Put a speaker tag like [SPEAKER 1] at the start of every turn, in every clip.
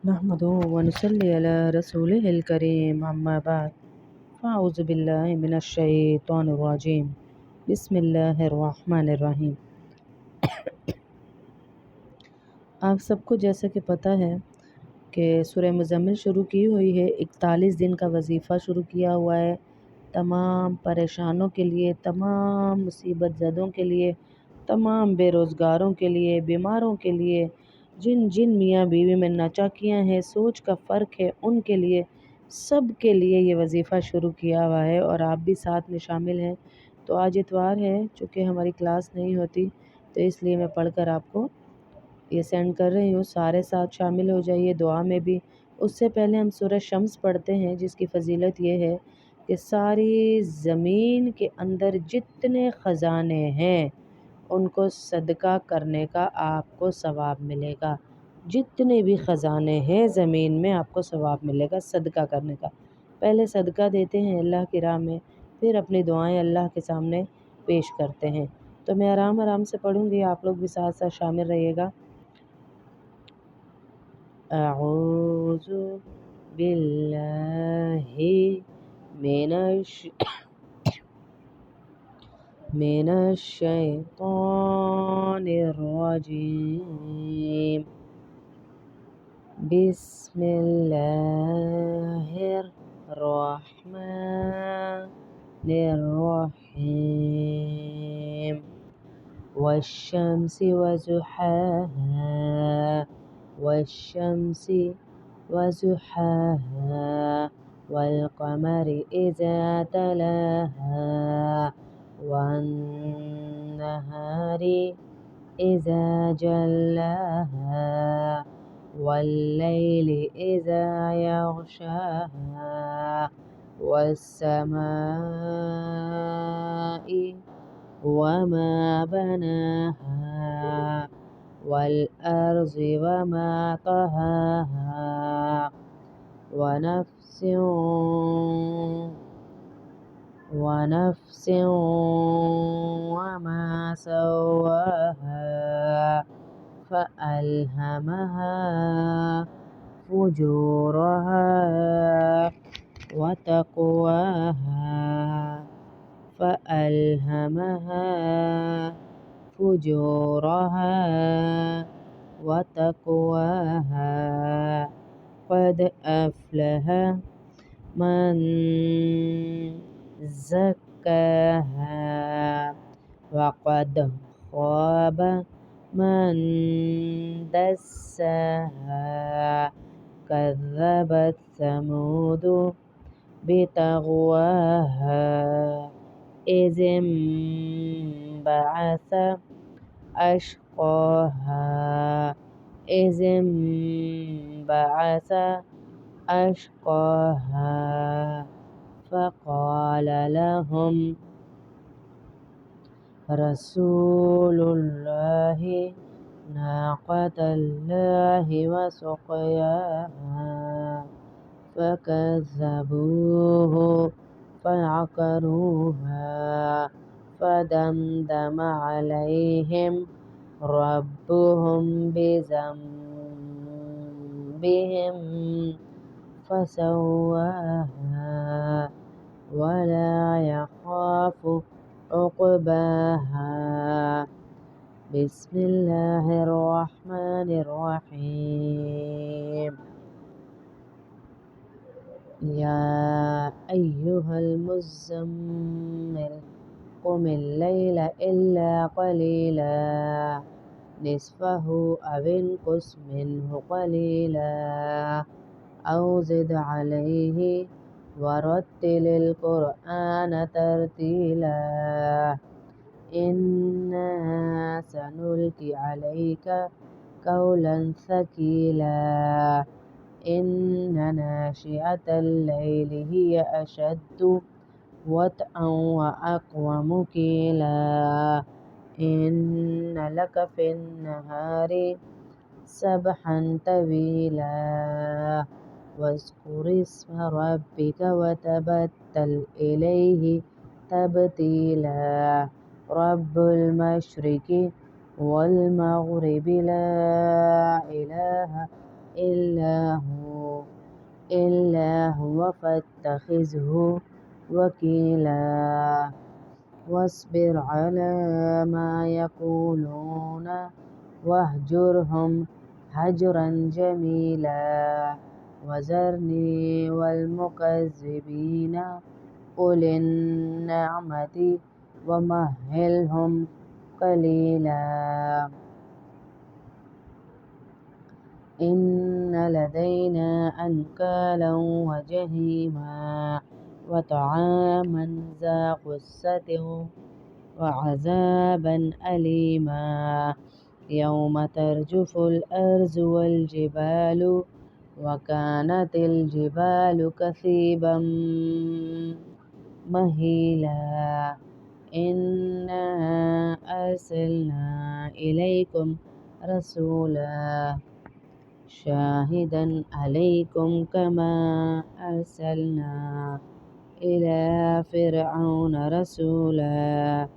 [SPEAKER 1] نحمده ونصلي على رسوله الكريم أما بعد فأعوذ بالله من الشيطان الرجيم بسم الله الرحمن الرحیم۔ آپ سب کو جیسا کہ پتہ ہے کہ سورہ مزمل شروع کی ہوئی ہے، 41 دن کا وظیفہ شروع کیا ہوا ہے، تمام پریشانوں کے لیے، تمام مصیبت زدوں کے لیے، تمام بے روزگاروں کے لیے، بیماروں کے لیے، جن میاں بیوی میں ناچاکیاں ہیں، سوچ کا فرق ہے، ان کے لیے، سب کے لیے یہ وظیفہ شروع کیا ہوا ہے اور آپ بھی ساتھ میں شامل ہیں۔ تو آج اتوار ہے، چونکہ ہماری کلاس نہیں ہوتی تو اس لیے میں پڑھ کر آپ کو یہ سینڈ کر رہی ہوں، سارے ساتھ شامل ہو جائیے دعا میں بھی۔ اس سے پہلے ہم سورہ شمس پڑھتے ہیں، جس کی فضیلت یہ ہے کہ ساری زمین کے اندر جتنے خزانے ہیں ان کو صدقہ کرنے کا آپ کو ثواب ملے گا۔ جتنے بھی خزانے ہیں زمین میں آپ کو ثواب ملے گا صدقہ کرنے کا۔ پہلے صدقہ دیتے ہیں اللہ کی راہ میں، پھر اپنی دعائیں اللہ کے سامنے پیش کرتے ہیں۔ تو میں آرام سے پڑھوں گی، آپ لوگ بھی ساتھ ساتھ شامل رہیے گا۔ اعوذ باللہ من الشیطان الرجیم، بسم اللہ الرحمن الرحیم، والشمس وضحاها والشمس وضحاها والقمر إذا تلاها والنهار إذا جلاها والليل إذا يغشاها والسماء وما بناها والأرض وما طهاها ونفس وما سواها فألهمها فجورها وتقواها قد أفلح من زكاها وقد خاب من دساها كذبت ثمود بطغواها إذ انبعث أشقاها فقال لهم رسول الله ناقة الله وسقياها فكذبوه فعقروها فدمدم عليهم ربهم بذنبهم فسواها ولا يخاف عقباها۔ بسم الله الرحمن الرحيم، يا أيها المزمل قم الليل إلا قليلا نصفه أو انقص منه قليلا أو زد عليه ورتل القرآن ترتيلا إنا سنلقي عليك قولا ثقيلا إن ناشئة الليل هي أشد وطئا وأقوم قيلا إن لك في النهار سبحا طويلا واذكر اسم ربك وتبتل إليه تبتيلا رب المشرق والمغرب لا إله إلا إلا هو فاتخذه وكيلا واصبر على ما يقولون واهجرهم هجرا جميلا وذرني والمكذبين أولي النعمة ومهلهم قليلا إن لدينا أنكالا وجحيما وطعاما ذا غصة وعذابا أليما يوم ترجف الأرض والجبال وكانت الجبال كثيبا مهيلا إنا أرسلنا إليكم رسولا شاهدا عليكم كما أرسلنا إلى فرعون رسولا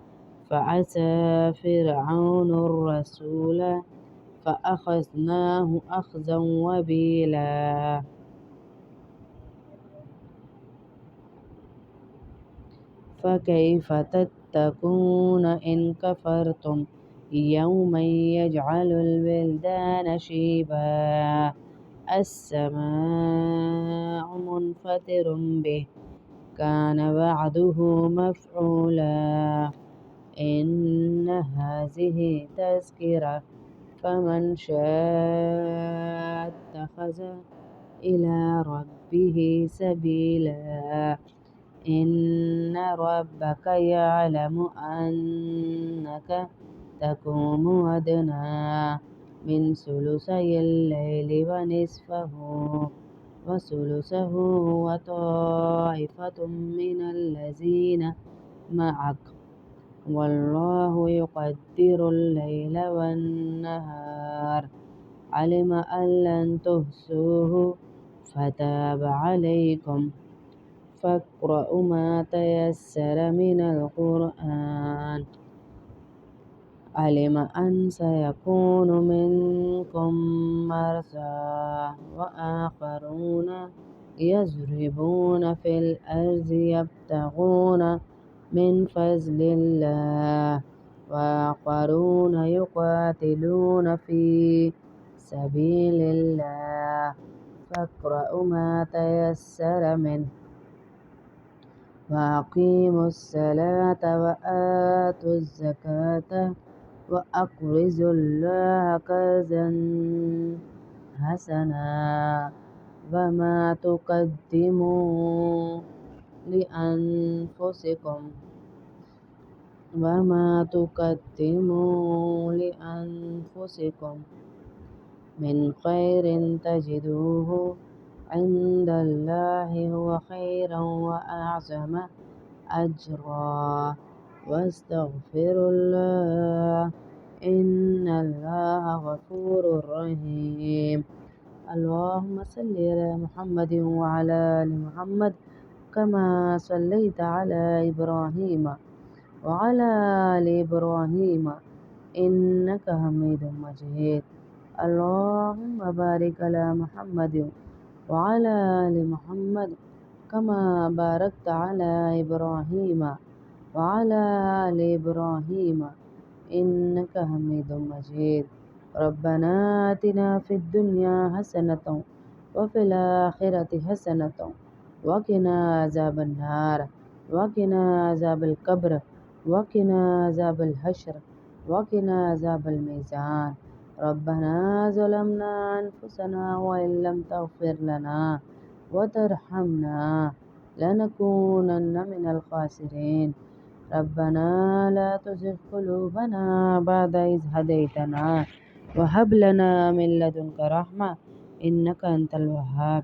[SPEAKER 1] فعسى فرعون الرسول فأخذناه أخذا وبيلا فكيف تتقون إن كفرتم يوما يجعل الولدان شيبا السماء منفطر به كان وعده مفعولا إن هذه تذكرة فمن شاء اتخذ إلى ربه سبيلا إن ربك يعلم أنك تقوم أدنى من ثلثي الليل ونصفه وثلثه وطائفة من الذين معك والله يقدر الليل والنهار علم أن لن تحصوه فتاب عليكم فاقرؤوا ما تيسر من القرآن علم أن سيكون منكم مرضى وآخرون يضربون في الأرض يبتغون من فضل الله وآخرون يقاتلون في سبيل الله فاقرؤوا ما تيسر منه وأقيموا الصلاة وآتوا الزكاة وأقرضوا الله قرضا حسنا وما تقدموا لأنفسكم من خير تجدوه عند الله هو خيرا وأعظم أجرا واستغفروا الله إن الله غفور رحيم اللهم صل على محمد وعلى آل محمد كما صليت على إبراهيم وعلى آل إبراهيم إنك حميد مجيد اللهم بارك على محمد وعلى آل محمد كما باركت على إبراهيم وعلى آل إبراهيم إنك حميد مجيد ربنا آتنا في الدنيا حسنة وفي الآخرة حسنة وقنا عذاب النار وقنا عذاب القبر وقنا عذاب الحشر وقنا عذاب الميزان ربنا ظلمنا أنفسنا وإن لم تغفر لنا وترحمنا لنكونن من الخاسرين ربنا لا تزغ قلوبنا بعد إذ هديتنا وهب لنا من لدنك رحمة إنك أنت الوهاب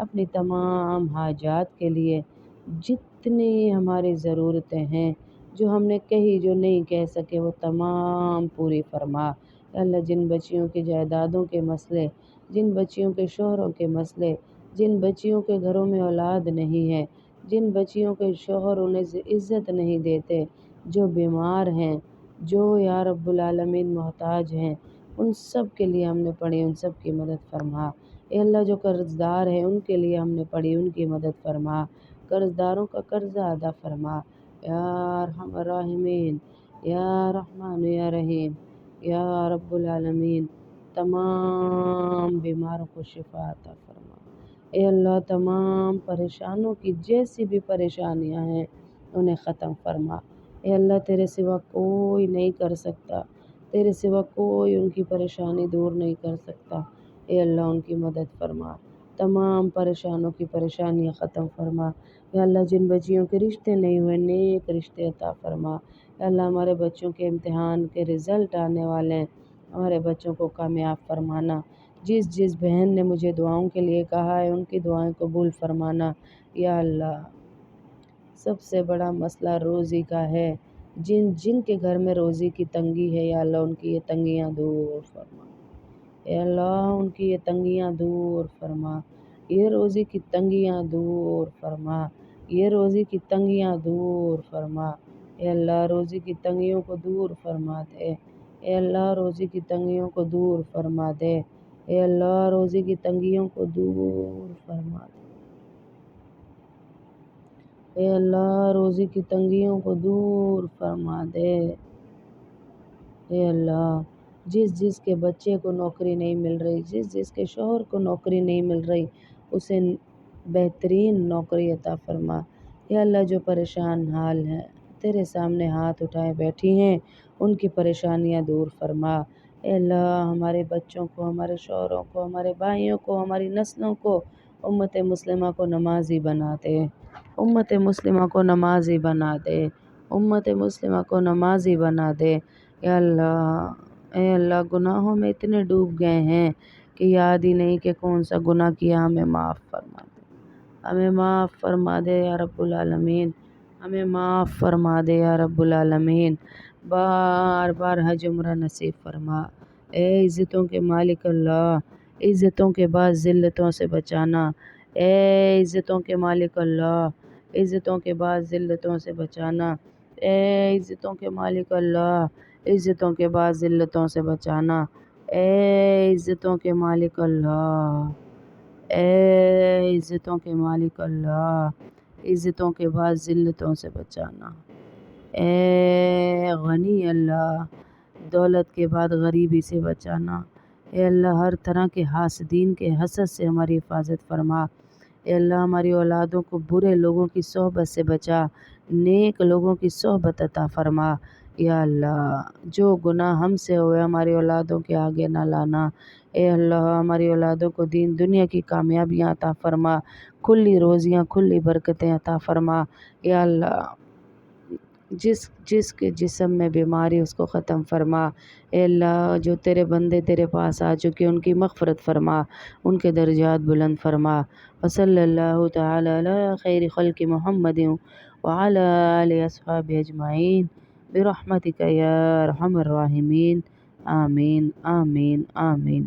[SPEAKER 1] اپنی تمام حاجات کے لیے جتنی ہماری ضرورتیں ہیں، جو ہم نے کہی جو نہیں کہہ سکے، وہ تمام پوری فرما۔ یا اللہ جن بچیوں کی جائیدادوں کے مسئلے، جن بچیوں کے شوہروں کے مسئلے، جن بچیوں کے گھروں میں اولاد نہیں ہے، جن بچیوں کے شوہر انہیں عزت نہیں دیتے، جو بیمار ہیں، جو یا رب العالمین محتاج ہیں، ان سب کے لیے ہم نے پڑھی، ان سب کی مدد فرما۔ اے اللہ جو قرض دار ہیں ان کے لیے ہم نے پڑھی، ان کی مدد فرما، قرض داروں کا قرضہ ادا فرما یا ارحم الراحمین، یا رحمان یا رحیم، یا رب العالمین۔ تمام بیماروں کو شفا عطا فرما۔ اے اللہ تمام پریشانوں کی جیسی بھی پریشانیاں ہیں انہیں ختم فرما۔ اے اللہ تیرے سوا کوئی نہیں کر سکتا، تیرے سوا کوئی ان کی پریشانی دور نہیں کر سکتا۔ اے اللہ ان کی مدد فرما، تمام پریشانوں کی پریشانیاں ختم فرما۔ یا اللہ جن بچیوں کے رشتے نہیں ہوئے نیک رشتے عطا فرما۔ یا اللہ ہمارے بچوں کے امتحان کے رزلٹ آنے والے ہیں، ہمارے بچوں کو کامیاب فرمانا۔ جس جس بہن نے مجھے دعاؤں کے لیے کہا ہے ان کی دعائیں قبول فرمانا۔ یا اللہ سب سے بڑا مسئلہ روزی کا ہے، جن جن کے گھر میں روزی کی تنگی ہے یا اللہ ان کی یہ تنگیاں دور فرما۔ اے اللہ ان کی یہ تنگیاں دور فرما، یہ روزی کی تنگیاں دور فرما، یہ روزی کی تنگیاں دور فرما۔ اے اللہ روزی کی تنگیوں کو دور فرما دے، اے اللہ روزی کی تنگیوں کو دور فرما دے، اے اللہ روزی کی تنگیوں کو دور فرما دے، اے اللہ روزی کی تنگیوں کو دور فرما دے۔ اے اللہ جس جس کے بچے کو نوکری نہیں مل رہی، جس جس کے شوہر کو نوکری نہیں مل رہی، اسے بہترین نوکری عطا فرما۔ یا اللہ جو پریشان حال ہیں تیرے سامنے ہاتھ اٹھائے بیٹھی ہیں ان کی پریشانیاں دور فرما۔ اے اللہ ہمارے بچوں کو، ہمارے شوہروں کو، ہمارے بھائیوں کو، ہماری نسلوں کو، امت مسلمہ کو نمازی بنا دے، امت مسلمہ کو نمازی بنا دے، امت مسلمہ کو نمازی بنا دے۔ یا اللہ اے اللہ گناہوں میں اتنے ڈوب گئے ہیں کہ یاد ہی نہیں کہ کون سا گناہ کیا، ہمیں معاف فرما دے، ہمیں معاف فرما دے یا رب العالمین، ہمیں معاف فرما دے یا رب العالمین۔ بار بار حج عمرہ نصیب فرما۔ اے عزتوں کے مالک اللہ، عزتوں کے بعد ذلتوں سے بچانا، اے عزتوں کے مالک اللہ، عزتوں کے بعد ذلتوں سے بچانا، اے عزتوں کے مالک اللہ، عزتوں کے بعد ذلتوں سے بچانا، اے عزتوں کے مالک اللہ، اے عزتوں کے مالک اللہ، عزتوں کے بعد ذلتوں سے بچانا، اے غنی اللہ، دولت کے بعد غریبی سے بچانا، اے اللہ ہر طرح کے حاسدین کے حسد سے ہماری حفاظت فرما۔ اے اللہ ہماری اولادوں کو برے لوگوں کی صحبت سے بچا، نیک لوگوں کی صحبت عطا فرما۔ یا اللہ جو گناہ ہم سے ہوئے ہماری اولادوں کے آگے نہ لانا۔ اے اللہ ہماری اولادوں کو دین دنیا کی کامیابیاں عطا فرما، کھلی روزیاں، کھلی برکتیں عطا فرما۔ یا اللہ جس جس کے جسم میں بیماری اس کو ختم فرما۔ اے اللہ جو تیرے بندے تیرے پاس آ چکے ان کی مغفرت فرما، ان کے درجات بلند فرما۔ وصلی اللہ تعالی علی خیر خلق محمد وعلی آلہ اصحابہ اجمعین برحمتک یا ارحم الراحمین، آمین آمین آمین۔